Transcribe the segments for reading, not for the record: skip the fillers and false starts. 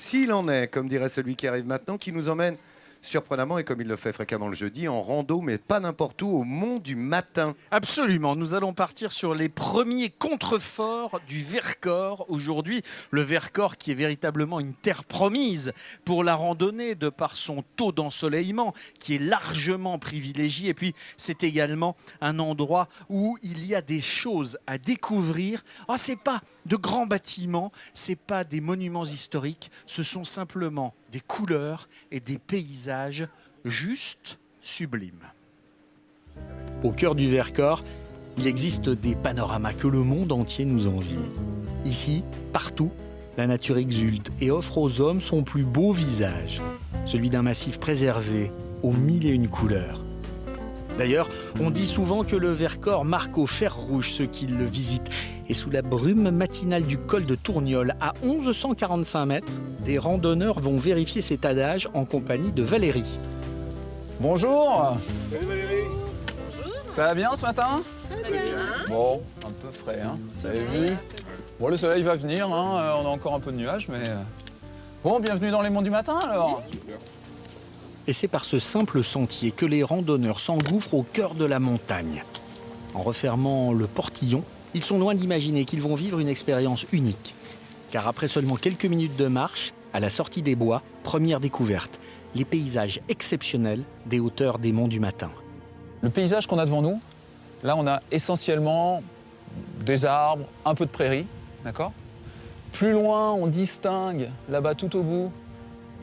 S'il en est, comme dirait celui qui arrive maintenant, qui nous emmène surprenamment, et comme il le fait fréquemment le jeudi, en rando, mais pas n'importe où, au Mont du Matin. Absolument, nous allons partir sur les premiers contreforts du Vercors. Aujourd'hui, le Vercors qui est véritablement une terre promise pour la randonnée de par son taux d'ensoleillement qui est largement privilégié. Et puis, c'est également un endroit où il y a des choses à découvrir. Oh, c'est pas de grands bâtiments, c'est pas des monuments historiques, ce sont simplement des couleurs et des paysages juste sublimes. Au cœur du Vercors, il existe des panoramas que le monde entier nous envie. Ici, partout, la nature exulte et offre aux hommes son plus beau visage, celui d'un massif préservé aux mille et une couleurs. D'ailleurs, on dit souvent que le Vercors marque au fer rouge ceux qui le visitent. Et sous la brume matinale du col de Tourniol, à 1145 mètres, des randonneurs vont vérifier cet adage en compagnie de Valérie. Bonjour. Salut Valérie. Bonjour. Ça va bien ce matin? Très bien. Bon, un peu frais, hein. Vous avez vu? Bon, le soleil va venir, hein. On a encore un peu de nuages, mais... Bon, bienvenue dans les monts du matin, alors. Et c'est par ce simple sentier que les randonneurs s'engouffrent au cœur de la montagne. En refermant le portillon, ils sont loin d'imaginer qu'ils vont vivre une expérience unique. Car après seulement quelques minutes de marche, à la sortie des bois, première découverte, les paysages exceptionnels des hauteurs des monts du Matin. Le paysage qu'on a devant nous, là, on a essentiellement des arbres, un peu de prairie, d'accord? Plus loin, on distingue, là-bas tout au bout,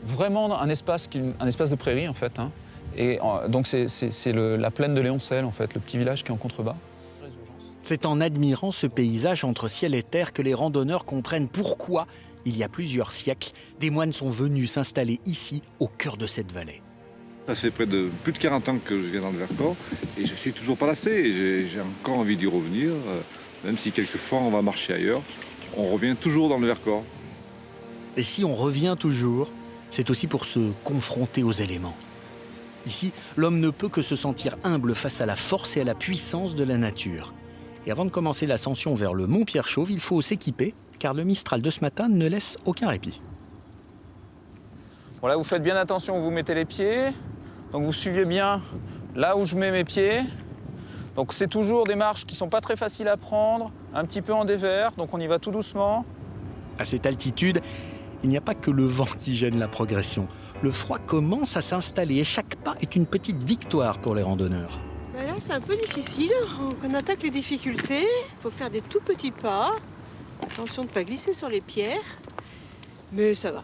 vraiment un espace de prairie, en fait. Hein. Et donc, c'est la plaine de Léoncel, en fait, le petit village qui est en contrebas. C'est en admirant ce paysage entre ciel et terre que les randonneurs comprennent pourquoi, il y a plusieurs siècles, des moines sont venus s'installer ici, au cœur de cette vallée. Ça fait plus de 40 ans que je viens dans le Vercors et je suis toujours pas lassé. J'ai encore envie d'y revenir, même si quelquefois on va marcher ailleurs. On revient toujours dans le Vercors. Et si on revient toujours, c'est aussi pour se confronter aux éléments. Ici, l'homme ne peut que se sentir humble face à la force et à la puissance de la nature. Et avant de commencer l'ascension vers le mont Pierre-Chauve, il faut s'équiper, car le Mistral de ce matin ne laisse aucun répit. Bon, là, vous faites bien attention où vous mettez les pieds. Donc, vous suivez bien là où je mets mes pieds. Donc, c'est toujours des marches qui ne sont pas très faciles à prendre, un petit peu en dévers. Donc, on y va tout doucement. À cette altitude, il n'y a pas que le vent qui gêne la progression. Le froid commence à s'installer et chaque pas est une petite victoire pour les randonneurs. Ben là, c'est un peu difficile. On attaque les difficultés. Il faut faire des tout petits pas. Attention de ne pas glisser sur les pierres. Mais ça va.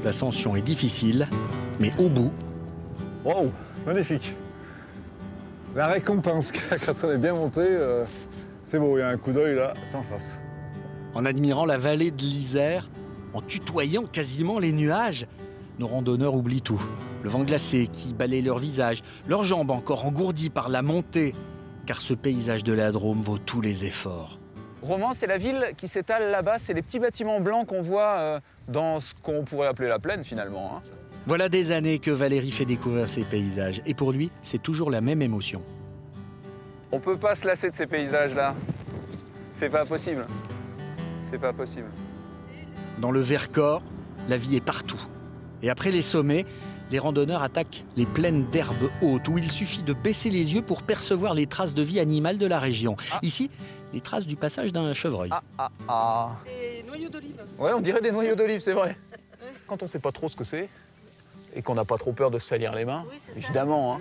L'ascension est difficile, mais au bout... Wow, magnifique. La récompense, quand on est bien monté, c'est beau, il y a un coup d'œil là, sans sas. En admirant la vallée de l'Isère, en tutoyant quasiment les nuages, nos randonneurs oublient tout. Le vent glacé qui balaye leur visage, leurs jambes encore engourdies par la montée, car ce paysage de la Drôme vaut tous les efforts. Romans, c'est la ville qui s'étale là-bas. C'est les petits bâtiments blancs qu'on voit dans ce qu'on pourrait appeler la plaine, finalement. Hein. Voilà des années que Valérie fait découvrir ces paysages. Et pour lui, c'est toujours la même émotion. On peut pas se lasser de ces paysages-là. C'est pas possible. C'est pas possible. Dans le Vercors, la vie est partout. Et après les sommets, les randonneurs attaquent les plaines d'herbes hautes où il suffit de baisser les yeux pour percevoir les traces de vie animale de la région. Ah. Ici, les traces du passage d'un chevreuil. Des noyaux d'olive. Ouais, on dirait des noyaux d'olive, c'est vrai. Quand on sait pas trop ce que c'est et qu'on n'a pas trop peur de se salir les mains, Oui, c'est ça. évidemment, hein.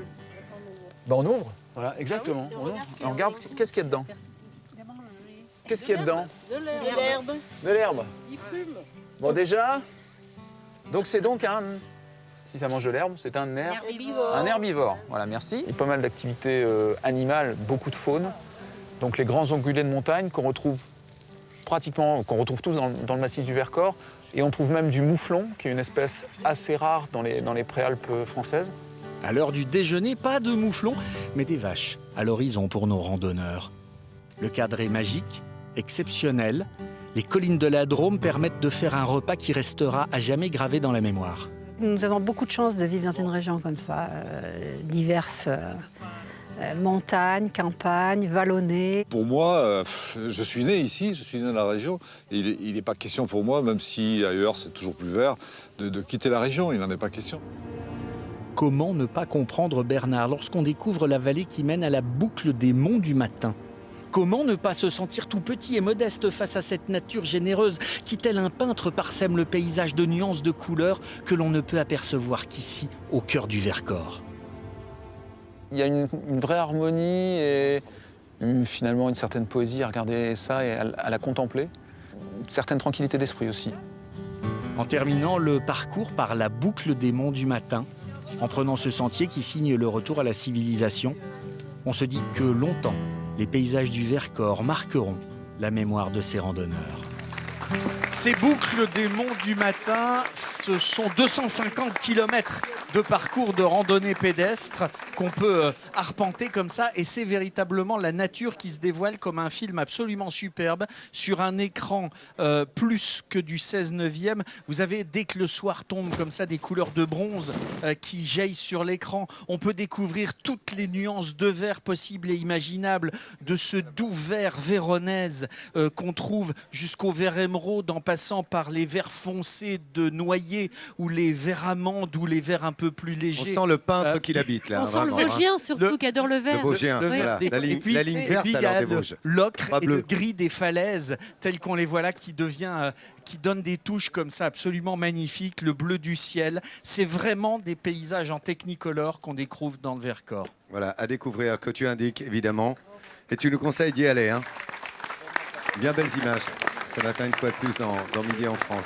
Ben, on ouvre. Voilà, exactement. Ah oui, On ouvre. on regarde qu'est-ce qu'il y a dedans. Qu'est-ce qu'il y a dedans? De l'herbe. De l'herbe. Il fume. Bon, déjà, donc c'est donc un... Si ça mange de l'herbe, c'est un Herbivore. Un herbivore, voilà, merci. Il y a pas mal d'activités animales, beaucoup de faune. Donc les grands ongulés de montagne qu'on retrouve tous dans le massif du Vercors. Et on trouve même du mouflon, qui est une espèce assez rare dans les préalpes françaises. À l'heure du déjeuner, pas de mouflons, mais des vaches à l'horizon pour nos randonneurs. Le cadre est magique, exceptionnel. Les collines de la Drôme permettent de faire un repas qui restera à jamais gravé dans la mémoire. Nous avons beaucoup de chance de vivre dans une région comme ça, diverse, Montagne, campagne, vallonnée. Pour moi, je suis né ici, je suis né dans la région. Et il n'est pas question pour moi, même si ailleurs c'est toujours plus vert, de quitter la région. Il n'en est pas question. Comment ne pas comprendre Bernard lorsqu'on découvre la vallée qui mène à la boucle des monts du Matin? Comment ne pas se sentir tout petit et modeste face à cette nature généreuse qui, tel un peintre, parsème le paysage de nuances de couleurs que l'on ne peut apercevoir qu'ici, au cœur du Vercors? Il y a une vraie harmonie et finalement une certaine poésie à regarder ça et à la contempler. Une certaine tranquillité d'esprit aussi. En terminant le parcours par la boucle des monts du Matin, en prenant ce sentier qui signe le retour à la civilisation, on se dit que longtemps, les paysages du Vercors marqueront la mémoire de ces randonneurs. Ces boucles des monts du Matin, ce sont 250 km de parcours de randonnée pédestre qu'on peut arpenter comme ça. Et c'est véritablement la nature qui se dévoile comme un film absolument superbe sur un écran plus que du 16/9. Vous avez, dès que le soir tombe comme ça, des couleurs de bronze qui jaillissent sur l'écran. On peut découvrir toutes les nuances de vert possibles et imaginables, de ce doux vert véronèse qu'on trouve jusqu'au vert émeraude, en passant par les verts foncés de noyer ou les verts amandes ou les verts un peu plus légers. On sent le peintre qui l'habite là. On sent le vraiment, hein. Vosgien surtout qui adore le vert. Le Vosgien, Le voilà. vert. La Et puis- ligne verte il y alors a des Vosges. l'ocre Pas et le bleu. gris des falaises, tels qu'on les voit là, qui donne des touches comme ça absolument magnifiques. Le bleu du ciel, c'est vraiment des paysages en technicolor qu'on découvre dans le Vercors. Voilà, à découvrir, que tu indiques évidemment. Et tu nous conseilles d'y aller. Hein. Bien belles images ce matin, une fois de plus, dans Midi en France.